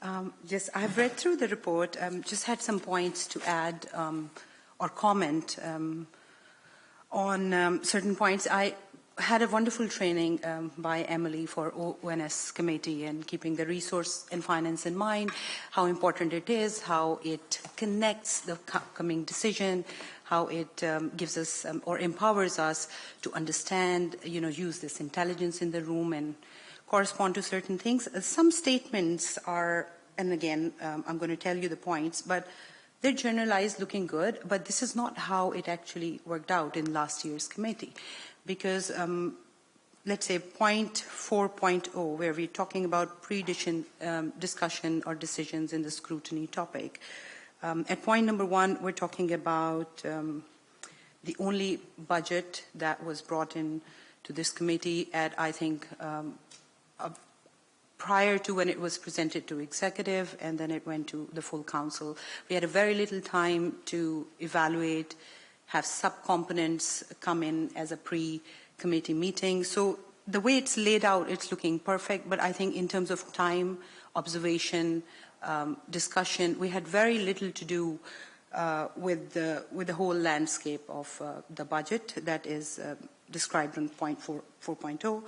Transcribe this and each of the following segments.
I've read through the report, just had some points to add or comment on certain points. I had a wonderful training by Emily for ONS committee and keeping the resource and finance in mind, how important it is, how it connects the upcoming decision, how it gives us or empowers us to understand, use this intelligence in the room and correspond to certain things. Some statements are, and again, I'm going to tell you the points, but they're generalized, looking good, but this is not how it actually worked out in last year's committee. Because, let's say, point 4.0, where we're talking about discussion or decisions in the scrutiny topic. At point number 1, we're talking about the only budget that was brought in to this committee at, I think, prior to when it was presented to executive, and then it went to the full council. We had a very little time to evaluate, have subcomponents come in as a pre-committee meeting. So the way it's laid out, it's looking perfect, but I think in terms of time, observation, discussion, we had very little to do with the whole landscape of the budget that is described in point 4.0.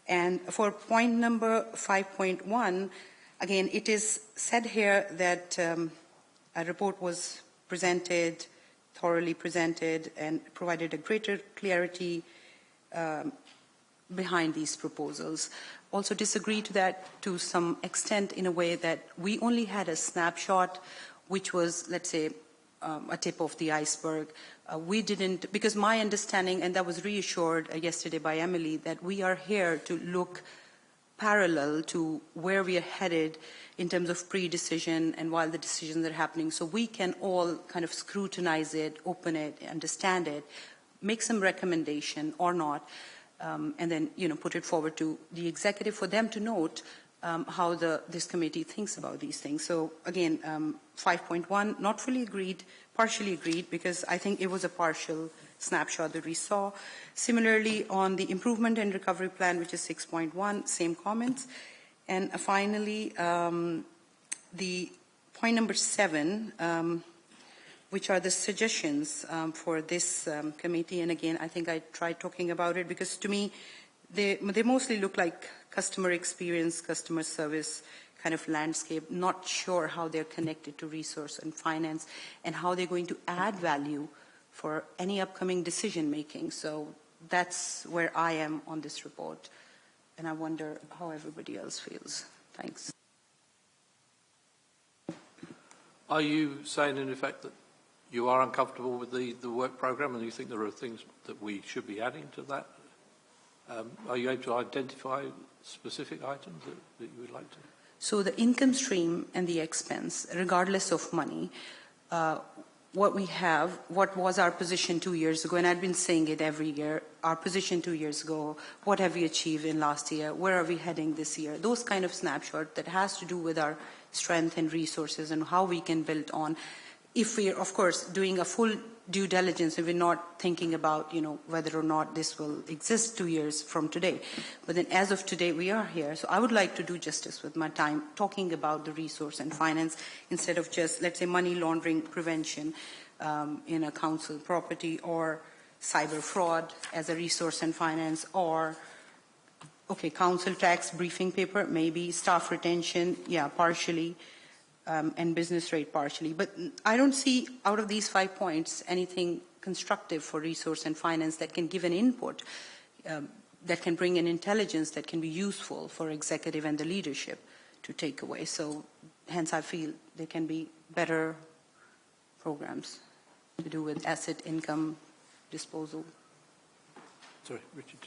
And for point number 5.1, again, it is said here that a report was presented, thoroughly presented, and provided a greater clarity behind these proposals. Also disagree to that to some extent in a way that we only had a snapshot, which was, let's say, a tip of the iceberg. We didn't, because my understanding, and that was reassured yesterday by Emily, that we are here to look parallel to where we are headed in terms of pre-decision and while the decisions are happening, so we can all kind of scrutinize it, open it, understand it, make some recommendation or not, and then put it forward to the executive for them to note how this committee thinks about these things. So again, 5.1, not fully agreed, partially agreed, because I think it was a partial snapshot that we saw. Similarly, on the improvement and recovery plan, which is 6.1, same comments. And finally, the point number 7, which are the suggestions for this committee. And again, I think I tried talking about it because to me, they mostly look like customer experience, customer service kind of landscape, not sure how they're connected to resource and finance and how they're going to add value for any upcoming decision making. So that's where I am on this report. And I wonder how everybody else feels. Thanks. Are you saying in effect that you are uncomfortable with the work programme and you think there are things that we should be adding to that? Are you able to identify specific items that you would like to? So the income stream and the expense, regardless of money, what was our position 2 years ago, and I've been saying it every year, our position 2 years ago, what have we achieved in last year, where are we heading this year, those kind of snapshot that has to do with our strength and resources and how we can build on. If we're, of course, doing a full due diligence and we're not thinking about, whether or not this will exist 2 years from today. But then as of today, we are here. So I would like to do justice with my time talking about the resource and finance instead of just, let's say, money laundering prevention in a council property or cyber fraud as a resource and finance or, okay, council tax briefing paper, maybe staff retention, yeah, partially. And business rate partially. But I don't see out of these 5 points anything constructive for resource and finance that can give an input, that can bring an intelligence that can be useful for executive and the leadership to take away. So hence I feel there can be better programs to do with asset income disposal. Sorry, Richard.